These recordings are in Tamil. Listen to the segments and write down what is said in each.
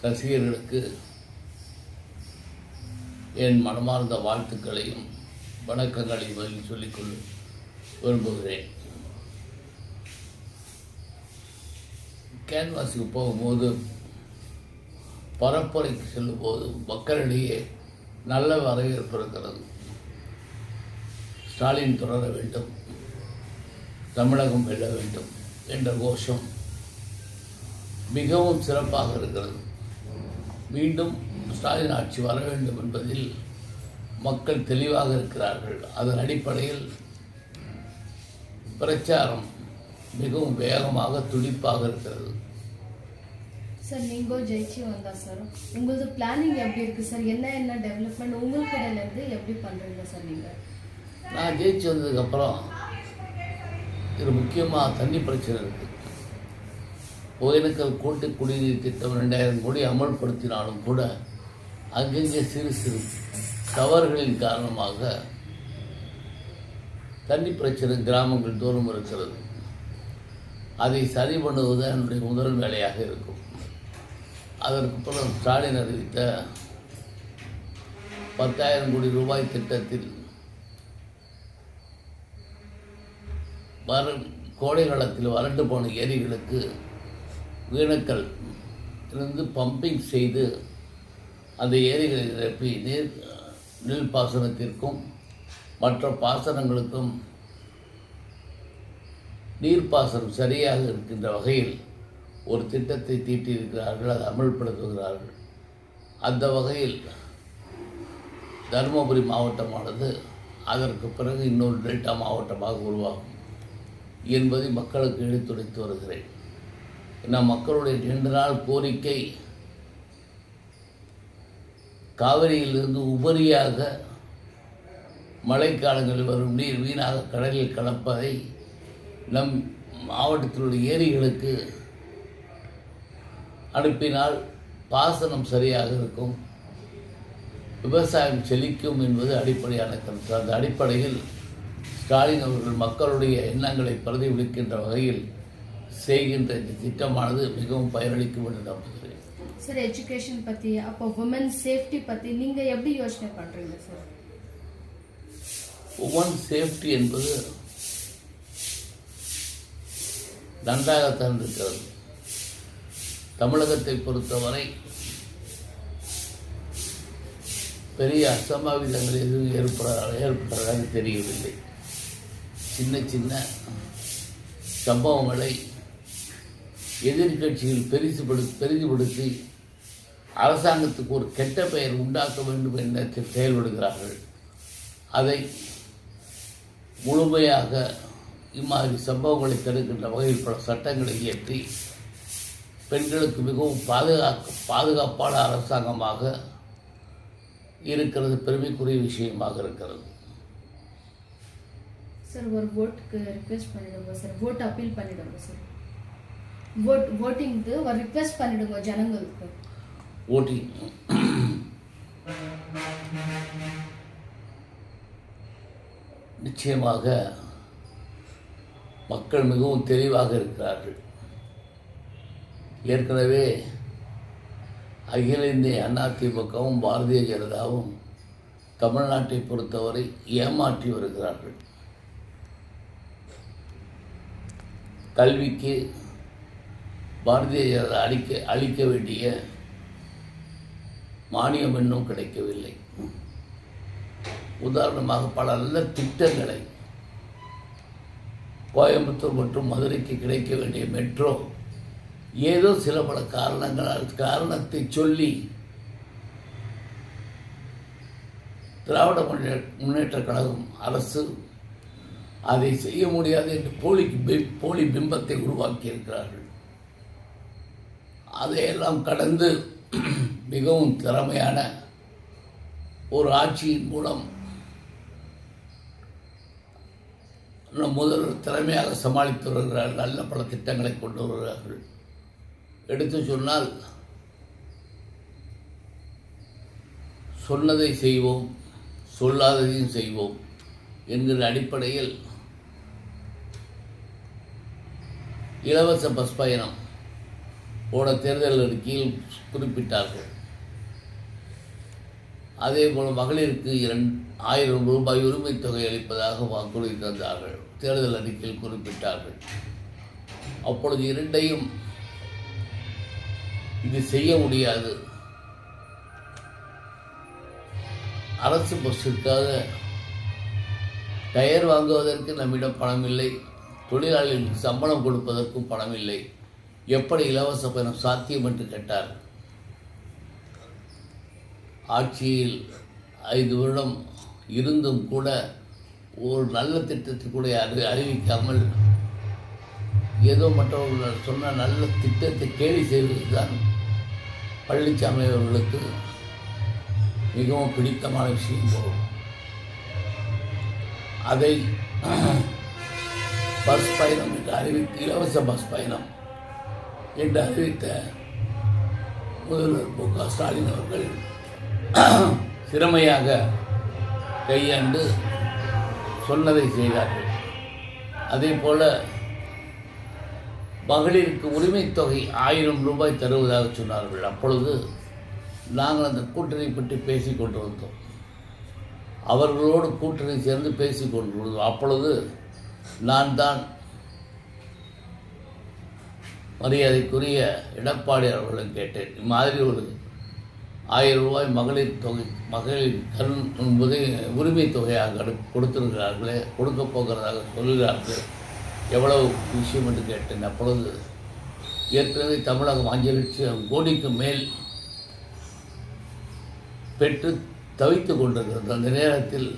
ரசிகர்களுக்கு என் மனமார்ந்த வாழ்த்துக்களையும் வணக்கங்களையும் சொல்லிக்கொள்ள விரும்புகிறேன். கேன்வாஸுக்கு போகும்போது, பரப்புரைக்கு செல்லும்போது மக்களிடையே நல்ல வரவேற்பு இருக்கிறது. ஸ்டாலின் தொடர வேண்டும், தமிழகம் வெல்ல வேண்டும் என்ற கோஷம் மிகவும் சிறப்பாக இருக்கிறது. மீண்டும் ஸ்டாலின் ஆட்சி வர வேண்டும் என்பதில் மக்கள் தெளிவாக இருக்கிறார்கள். அதன் அடிப்படையில் பிரச்சாரம் மிகவும் வேகமாக துடிப்பாக இருக்கிறது. சார், நீங்கள் ஜெயிச்சு வந்தா சார் உங்களது பிளானிங் எப்படி இருக்குது சார்? என்ன டெவலப்மெண்ட் உங்களுக்கு இடையிலேருந்து எப்படி பண்ணுறீங்க சார் நீங்கள்? நான் ஜெயிச்சு வந்ததுக்கப்புறம் இது முக்கியமாக தண்ணி பிரச்சனை இருக்குது. ஒகேனக்கல் கூட்டு குடிநீர் திட்டம் 2000 கோடி அமல்படுத்தினாலும் கூட அங்கங்கே சிறு சிறு தவறுகளின் காரணமாக தண்ணி பிரச்சனை கிராமங்கள் தோறும் இருக்கிறது. அதை சரி பண்ணுவது என்னுடைய முதல் வேலையாக இருக்கும். அதற்கு பிறகு ஸ்டாலின் அறிவித்த 10,000 கோடி ரூபாய் திட்டத்தில் கோடை காலத்தில் வறண்டு போன ஏரிகளுக்கு ஒகேனக்கல் இருந்து பம்பிங் செய்து அந்த ஏரிகளை நிரப்பி நெல் பாசனத்திற்கும் மற்ற பாசனங்களுக்கும் நீர்ப்பாசனம் சரியாக இருக்கின்ற வகையில் ஒரு திட்டத்தை தீட்டியிருக்கிறார்கள், அதை அமல்படுத்துகிறார்கள். அந்த வகையில் தருமபுரி மாவட்டமானது அதற்கு பிறகு இன்னொரு டெல்டா மாவட்டமாக உருவாகும் என்பதை மக்களுக்கு எடுத்துரைத்து வருகிறேன். ஏன்னா மக்களுடைய நீண்ட நாள் கோரிக்கை காவிரியிலிருந்து உபரியாக மழைக்காலங்களில் வரும் நீர் வீணாக கடலில் கலப்பதை நம் மாவட்டத்தில் உள்ள ஏரிகளுக்கு அனுப்பினால் பாசனம் சரியாக இருக்கும், விவசாயம் செழிக்கும் என்பது அடிப்படையான கருத்து. அந்த அடிப்படையில் ஸ்டாலின் அவர்கள் மக்களுடைய எண்ணங்களை பிரதிபலிக்கின்ற வகையில் செய்கின்ற இந்த திட்டமானது மிகவும் பயனளிக்கும் என்று நம்புகிறேன். சார், எஜுகேஷன் பற்றி, அப்போ உமன் சேஃப்டி பற்றி நீங்கள் எப்படி யோசனை பண்ணுறீங்க சார்? உமன் சேஃப்டி என்பது நன்றாகத்தான் இருக்கிறது. தமிழகத்தை பொறுத்தவரை பெரிய அசம்பாவிதங்கள் எதுவும் ஏற்படுறதாக தெரியவில்லை. சின்ன சின்ன சம்பவங்களை எதிர்கட்சிகள் பெரிதுபடுத்தி அரசாங்கத்துக்கு ஒரு கெட்ட பெயர் உண்டாக்க வேண்டும் என்ற செயல்படுகிறார்கள். அதை முழுமையாக இம்மாதிரி சம்பவங்களை தடுக்கின்ற வகையில் பல சட்டங்களை இயற்றி பெண்களுக்கு மிகவும் பாதுகாப்பான அரசாங்கமாக இருக்கிறது பெருமைக்குரிய விஷயமாக இருக்கிறது. சார், ஒரு ஓட்டுக்கு ரிக்வெஸ்ட் பண்ணிடுங்க சார், ஓட்டு அப்பீல் பண்ணிடுங்க சார். ஓட்டிங்க்கு ஒரு ரிக்வெஸ்ட் பண்ணிடுங்க ஜனங்களுக்கு. ஓட்டிங் நிச்சயமாக மக்கள் மிகவும் தெளிவாக இருக்கிறார்கள். ஏற்கனவே அகில இந்திய அதிமுகவும் பாரதிய ஜனதாவும் தமிழ்நாட்டை பொறுத்தவரை ஏமாற்றி வருகிறார்கள். கல்விக்கு பாரதிய ஜனதா அளிக்க வேண்டிய மானியம் இன்னும் கிடைக்கவில்லை. உதாரணமாக பல நல்ல திட்டங்களை, கோயம்புத்தூர் மற்றும் மதுரைக்கு கிடைக்க வேண்டிய மெட்ரோ ஏதோ சில பல காரணத்தை சொல்லி திராவிட முன்னேற்ற கழகம் அரசு அதை செய்ய முடியாது என்று போலி பிம்பத்தை உருவாக்கியிருக்கிறார்கள். அதையெல்லாம் கடந்து மிகவும் திறமையான ஒரு ஆட்சியின் மூலம் முதல்வர் திறமையாக சமாளித்து வருகிறார்கள். நல்ல பல திட்டங்களை கொண்டு வருகிறார்கள். எடுத்து சொன்னால், சொன்னதை செய்வோம், சொல்லாததையும் செய்வோம் என்கிற அடிப்படையில் இலவச பஸ் பயணம் போன தேர்தல் அறிக்கையில் குறிப்பிட்டார்கள். அதேபோல் மகளிருக்கு 1000 ரூபாய் உரிமை தொகை அளிப்பதாக வாக்குறுதி தந்தார்கள், தேர்தல் அறிக்கையில் குறிப்பிட்டார்கள். அப்பொழுது இரண்டையும் இது செய்ய முடியாது, அரசு பஸ்ஸுக்காக டயர் வாங்குவதற்கு நம்மிடம் பணம் இல்லை, தொழிலாளிகளுக்கு சம்பளம் கொடுப்பதற்கும் பணம் இல்லை, எப்படி இலவச பயணம் சாத்தியம் என்று கேட்டார். ஆட்சியில் 5 வருடம் இருந்தும் கூட ஒரு நல்ல திட்டத்தை கூட அறிவிக்காமல் ஏதோ மற்றவர்கள் சொன்ன நல்ல திட்டத்தை கேலி செய்வது தான் பழனிசாமி அவர்களுக்கு மிகவும் பிடித்தமான விஷயம் போகும். அதை பஸ் பயணம் என்று அறிவித்து, இலவச பஸ் பயணம் என்று அறிவித்த முதல்வர் மு.க. ஸ்டாலின் அவர்கள் திறமையாக கையாண்டு சொன்னதை செய்தார்கள். அதே போல மகளிருக்கு உரிமை தொகை 1000 ரூபாய் தருவதாக சொன்னார்கள். அப்பொழுது நாங்கள் அந்த கூட்டணி பற்றி பேசிக் கொண்டு வந்தோம், அவர்களோடு கூட்டணி சேர்ந்து பேசிக் கொண்டிருந்தோம். அப்பொழுது நான் தான் மரியாதைக்குரிய எடப்பாடி அவர்களை கேட்டேன், இம்மாதிரி ஒரு 1000 ரூபாய் மகளிர் உரிமை தொகையாக கொடுத்திருக்கிறார்களே, கொடுக்க போகிறதாக சொல்கிறார்கள், எவ்வளவு விஷயம் என்று கேட்டேன். அப்பொழுது ஏற்கனவே தமிழகம் 5 லட்சம் கோடிக்கு மேல் பெற்று தவித்து கொண்டிருக்கிறது. அந்த நேரத்தில்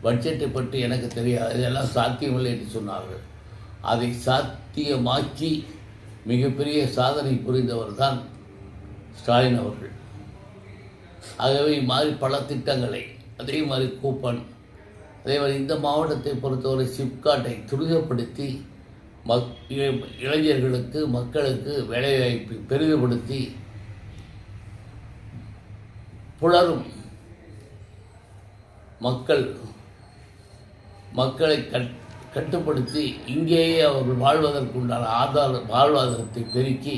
பட்ஜெட்டை பற்றி எனக்கு தெரியாது, இதெல்லாம் சாத்தியமில்லை என்று சொன்னார்கள். அதை சாத்தியமாக்கி மிகப்பெரிய சாதனை புரிந்தவர் தான் ஸ்டாலின் அவர்கள். ஆகவே மாதிரி பல திட்டங்களை, அதே மாதிரி கூப்பன், அதே மாதிரி இந்த மாவட்டத்தை பொறுத்தவரை சிப்காட்டை துரிதப்படுத்தி இளைஞர்களுக்கு, மக்களுக்கு வேலைவாய்ப்பை பெரிதுபடுத்தி புலரும் மக்களை கட்டுப்படுத்தி இங்கேயே அவர்கள் வாழ்வதற்குண்டான வாழ்வாதாரத்தை பெருக்கி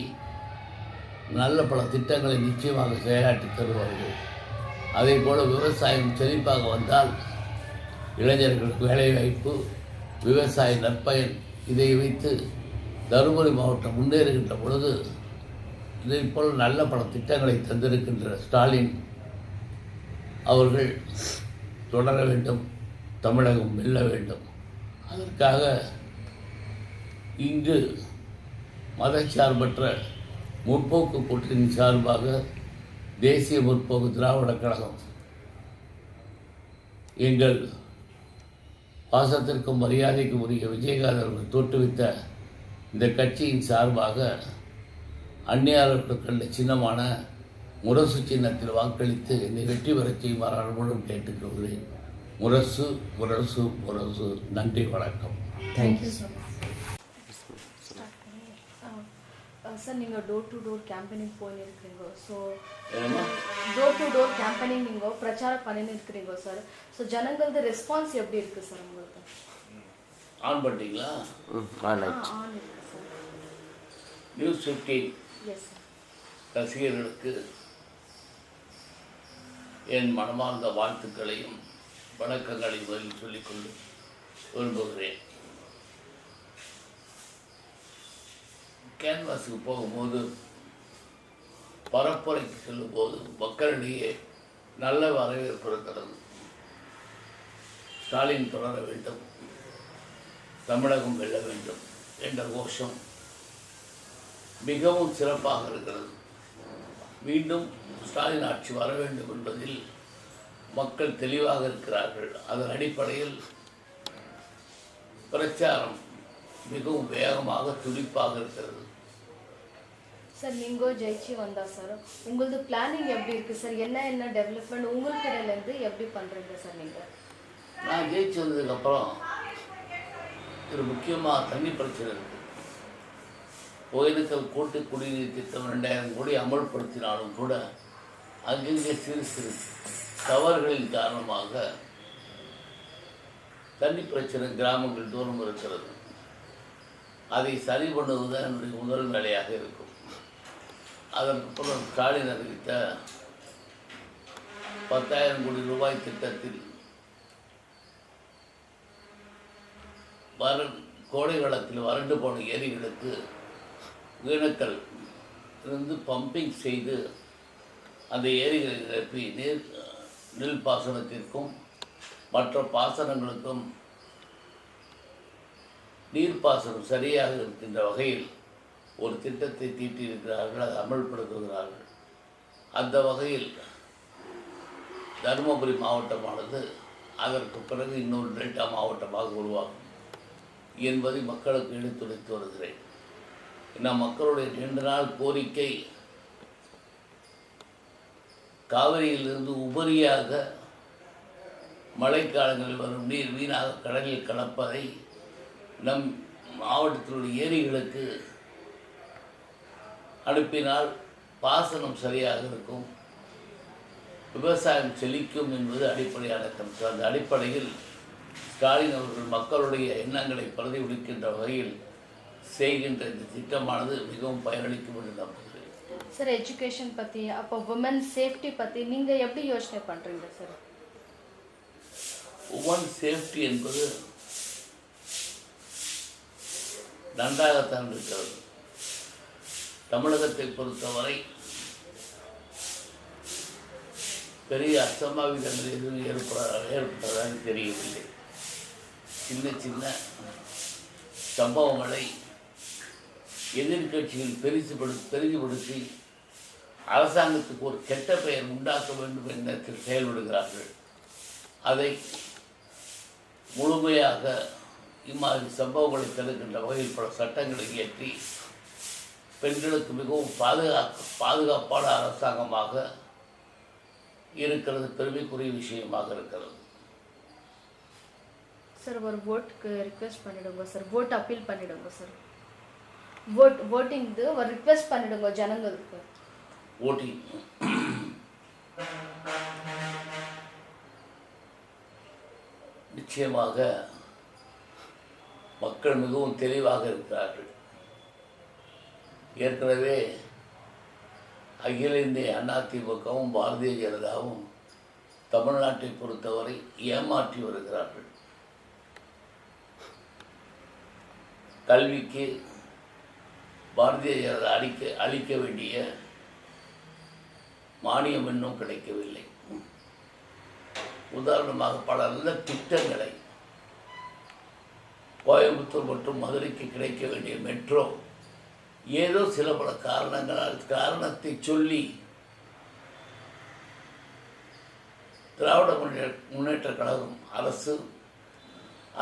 நல்ல பல திட்டங்களை நிச்சயமாக செயலாற்றி தருவார்கள். அதே போல் விவசாயம் செழிப்பாக வந்தால் இளைஞர்களுக்கு வேலைவாய்ப்பு, விவசாய நற்பயன், இதை வைத்து தருமபுரி மாவட்டம் முன்னேறுகின்ற பொழுது இதை போல் நல்ல பல திட்டங்களை தந்திருக்கின்ற ஸ்டாலின் அவர்கள் தொடர வேண்டும், தமிழகம் வெல்ல வேண்டும். அதற்காக இங்கு மதச்சார்பற்ற முற்போக்கு கூட்டணி சார்பாக தேசிய முற்போக்கு திராவிடக் கழகம், எங்கள் பாசத்திற்கும் மரியாதைக்கும் உரிய விஜயகாந்த் அவர்கள் தோற்றுவித்த இந்த கட்சியின் சார்பாக அந்நியாருக்கு கண்ட சின்னமான முரசு சின்னத்தில் வாக்களித்து என்னை வெற்றி பெறச் செய்யுமாறு அன்புடன் கேட்டுக்கொள்கிறேன். முரசு முரசு முரசு. நன்றி, வணக்கம். Thank you so much sir. நீங்கள் டோர் டு டோர் கேம்பெயினிங் போயிருக்கிறீங்க. So door to door campaigning நீங்கள் பிரச்சாரம் பண்ணின்னு இருக்கிறீங்க சார். ஸோ ஜனங்களது ரெஸ்பான்ஸ் எப்படி இருக்குது சார் உங்களுக்கு? ஆன் பண்ணிட்டீங்களா? ஆன் இருக்கு சார். நியூஸ் 15 எஸ் சார் ரசிகர்களுக்கு என் மனமார்ந்த வாழ்த்துக்களையும் வணக்கங்களையும் முதலில் சொல்லிக்கொண்டு விரும்புகிறேன். கேன்வாஸுக்கு போகும்போது, பரப்புரைக்கு செல்லும்போது மக்களிடையே நல்ல வரவேற்பு இருக்கிறது. ஸ்டாலின் தொடர வேண்டும், தமிழகம் வெல்ல வேண்டும் என்ற கோஷம் மிகவும் சிறப்பாக இருக்கிறது. மீண்டும் ஸ்டாலின் ஆட்சி வர வேண்டும் என்பதில் மக்கள் தெளிவாக இருக்கிறார்கள். அதன் அடிப்படையில் பிரச்சாரம் மிகவும் வேகமாக துடிப்பாக இருக்கிறது. சார், நீங்கள் ஜெயிச்சு வந்தா சார் உங்களது பிளானிங் எப்படி இருக்குது சார்? என்ன டெவலப்மெண்ட் உங்களுக்கு இடையிலேருந்து எப்படி பண்ணுறீங்க சார் நீங்கள்? நான் ஜெயிச்சு வந்ததுக்கப்புறம் ஒரு முக்கியமாக தண்ணி பிரச்சனை இருக்குது. ஒகேனக்கல் கூட்டு குடிநீர் திட்டம் 2000 கோடி அமல்படுத்தினாலும் கூட அங்கங்கே சிறு சிறு தவறுகளின் காரணமாக தண்ணி பிரச்சனை கிராமங்கள் தூரம் இருக்கிறது. அதை சரி பண்ணுவதுதான் என்னுடைய முதல் வேலையாக இருக்கும். அதற்கப்புறம் ஸ்டாலின் அறிவித்த 10,000 கோடி ரூபாய் திட்டத்தில் கோடை காலத்தில் வறண்டு போன ஏரிகளுக்கு ஒகேனக்கல் இருந்து பம்பிங் செய்து அந்த ஏரிகளை நிரப்பி நெல் பாசனத்திற்கும் மற்ற பாசனங்களுக்கும் நீர்ப்பாசனம் சரியாக இருக்கின்ற வகையில் ஒரு திட்டத்தை தீட்டியிருக்கிறார்கள், அதை அமல்படுத்துகிறார்கள். அந்த வகையில் தருமபுரி மாவட்டமானது அதற்கு பிறகு இன்னொரு டெல்டா மாவட்டமாக உருவாகும் என்பதை மக்களுக்கு எடுத்துரைத்து வருகிறேன். நம் மக்களுடைய நீண்ட நாள் கோரிக்கை காவிரியிலிருந்து உபரியாக மழைக்காலங்களில் வரும் நீர் வீணாக கடலில் கலப்பதை நம் மாவட்டத்தில் உள்ள ஏரிகளுக்கு அனுப்பினால் பாசனம் சரியாக இருக்கும், விவசாயம் செழிக்கும் என்பது அடிப்படையான கருத்து. அந்த அடிப்படையில் ஸ்டாலின் அவர்கள் மக்களுடைய எண்ணங்களை பிரதிபலிக்கின்ற வகையில் செய்கின்ற இந்த திட்டமானது மிகவும் பயனளிக்கும் என்று நம்புகிறேன். சார், எஜுகேஷன் பற்றி, அப்போ உமன் சேஃப்டி பற்றி நீங்கள் எப்படி யோசனை பண்ணுறீங்க சார்? உமன் சேஃப்டி என்பது நன்றாகத்தான் இருக்கிறது. தமிழகத்தை பொறுத்தவரை பெரிய அசம்பாவிதங்கள் எதுவும் ஏற்பட்டதாக தெரியவில்லை. சின்ன சின்ன சம்பவங்களை எதிர்கட்சிகள் பெரிதுபடுத்தி அரசாங்கத்துக்கு ஒரு கெட்ட பெயர் உண்டாக்க வேண்டும் எண்ணத்தில் செயல்படுகிறார்கள். அதை முழுமையாக இம்மாதிரி சம்பவங்களை தடுக்கின்ற வகையில் பல சட்டங்களை இயற்றி பெண்களுக்கு மிகவும் பாதுகாப்பான அரசாங்கமாக இருக்கிறது, பெருமைக்குரிய விஷயமாக இருக்கிறது. சார், ஒரு ஓட்டுக்கு ரிக்வெஸ்ட் பண்ணிடுங்க சார், ஓட் அப்பீல் பண்ணிடுங்க சார். ஓட்டிங்கு ஒரு ரிக்வெஸ்ட் பண்ணிடுங்க ஜனங்களுக்கு. ஓட்டிங் நிச்சயமாக மக்கள் மிகவும் தெளிவாக இருக்கிறார்கள். ஏற்கனவே அகில இந்திய அதிமுகவும் பாரதிய ஜனதாவும் தமிழ்நாட்டை பொறுத்தவரை ஏமாற்றி வருகிறார்கள். கல்விக்கு பாரதிய ஜனதா அளிக்க வேண்டிய மானியம் இன்னும் கிடைக்கவில்லை. உதாரணமாக பல நல்ல திட்டங்களை, கோயம்புத்தூர் மற்றும் மதுரைக்கு கிடைக்க வேண்டிய மெட்ரோ ஏதோ சில பல காரணத்தை சொல்லி திராவிட முன்னேற்ற கழகம் அரசு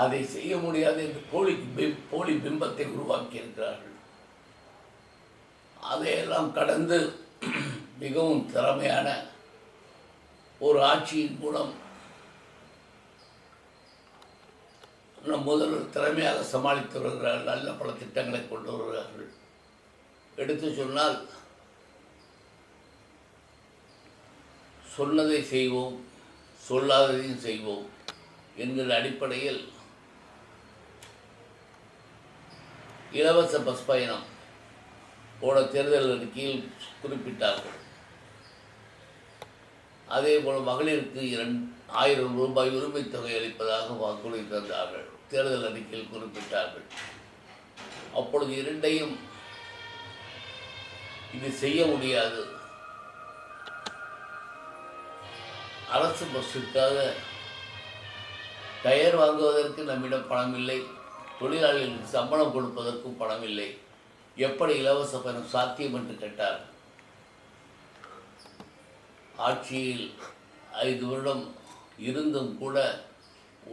அதை செய்ய முடியாது என்று போலி பிம்பத்தை உருவாக்கி இருக்கிறார்கள். அதையெல்லாம் கடந்து மிகவும் திறமையான ஒரு ஆட்சியின் மூலம் நம் முதல்வர் திறமையாக சமாளித்து வருகிறார்கள். நல்ல பல திட்டங்களை கொண்டு வருகிறார்கள். எடுத்து சொன்னால், சொன்னதை செய்வோம், சொல்லாததையும் செய்வோம் என்கிற அடிப்படையில் இலவச பஸ் பயணம் போன தேர்தல் அறிக்கையில் குறிப்பிட்டார்கள். அதே போல் மகளிருக்கு 2,000 ரூபாய் உரிமைத் தொகை அளிப்பதாக வாக்குறுதி தந்தார்கள், தேர்தல் அறிக்கையில் குறிப்பிட்டார்கள். அப்பொழுது இரண்டையும் இது செய்ய முடியாது, அரசு பஸ்ஸுக்காக டயர் வாங்குவதற்கு நம்மிடம் பணம் இல்லை, தொழிலாளிகளுக்கு சம்பளம் கொடுப்பதற்கும் பணம் இல்லை, எப்படி இலவச பயணம் சாத்தியம் என்று கேட்டார். ஆட்சியில் 5 வருடம் இருந்தும் கூட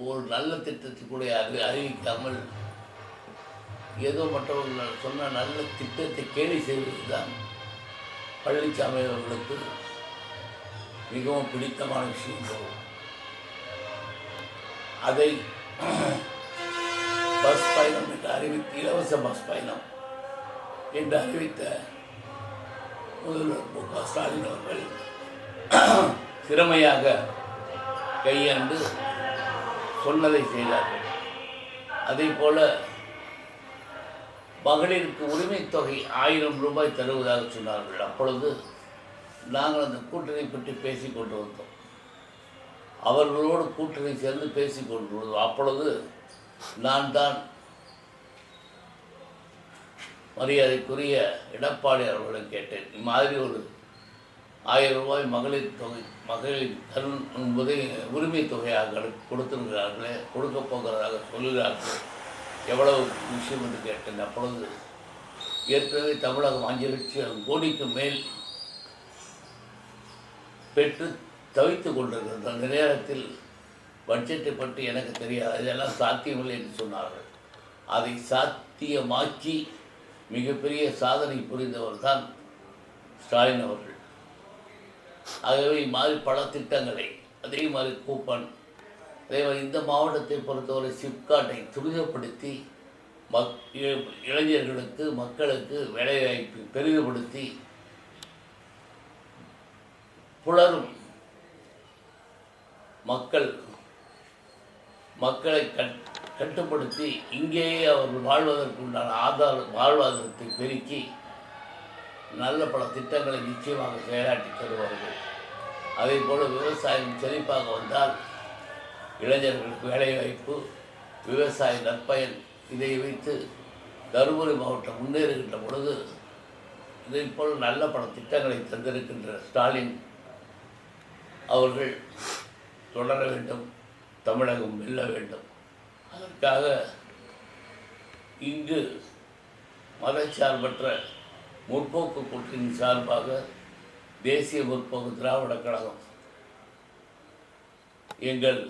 ஒரு நல்ல திட்டத்தை கூட அறிவிக்காமல் ஏதோ மற்றவர்கள் சொன்ன நல்ல திட்டத்தை கேலி செய்வதுதான் பழனிசாமி அவர்களுக்கு மிகவும் பிடித்தமான விஷயம். அதை பஸ் பயணம் என்று அறிவித்து, இலவச பஸ் பயணம் என்று அறிவித்த முதல்வர் மு.க. ஸ்டாலின் அவர்கள் திறமையாக கையாண்டு சொன்னதை செய்தார்கள். அதே போல மகளிருக்கு உரிமை தொகை 1000 ரூபாய் தருவதாக சொன்னார்கள். அப்பொழுது நாங்கள் அந்த கூட்டணி பற்றி பேசிக் கொண்டு வந்தோம். அவர்களோடு கூட்டணி சேர்ந்து பேசிக் கொண்டிருந்தோம். அப்பொழுது நான் தான் மரியாதைக்குரிய எடப்பாடி அவர்களை கேட்டேன், இம்மாதிரி ஒரு 1000 ரூபாய் மகளிர் தரும் என்பதை உரிமை தொகையாக கொடுத்திருக்கிறார்களே, கொடுக்க போகிறதாக சொல்கிறார்கள், எவ்வளவு விஷயம் என்று கேட்டேன். அப்பொழுது ஏற்கனவே தமிழகம் 5 லட்சம் கோடிக்கு மேல் பெற்று தவித்து கொண்டிருக்கிறது. அந்த நேரத்தில் பட்ஜெட்டை பற்றி எனக்கு தெரியாது, இதெல்லாம் சாத்தியமில்லை என்று சொன்னார்கள். அதை சாத்தியமாக்கி மிகப்பெரிய சாதனை புரிந்தவர் தான் ஸ்டாலின் அவர்கள். ஆகவே இம்மாதிரி பல திட்டங்களை, அதே மாதிரி கூப்பன், அதே மாதிரி இந்த மாவட்டத்தை பொறுத்தவரை சிப்காட்டை துரிதப்படுத்தி இளைஞர்களுக்கு மக்களுக்கு வேலைவாய்ப்பு பெரிதுபடுத்தி புலரும் மக்களை கட்டுப்படுத்தி இங்கேயே அவர்கள் வாழ்வதற்குண்டான வாழ்வாதாரத்தை பெருக்கி நல்ல பல திட்டங்களை நிச்சயமாக செயலாற்றி தருவார்கள். அதே போல் விவசாயம் செழிப்பாக வந்தால் இளைஞர்களுக்கு வேலைவாய்ப்பு, விவசாய நற்பயன், இதை வைத்து தருமபுரி மாவட்டம் முன்னேறுகின்ற பொழுது இதை போல் நல்ல பல திட்டங்களை தந்திருக்கின்ற ஸ்டாலின் அவர்கள் தொடர வேண்டும், தமிழகம் வெல்ல வேண்டும். அதற்காக இங்கு மதச்சார்பற்ற முற்போக்கு கூட்டணி சார்பாக தேசிய முற்போக்கு திராவிட கழகம் எங்கள்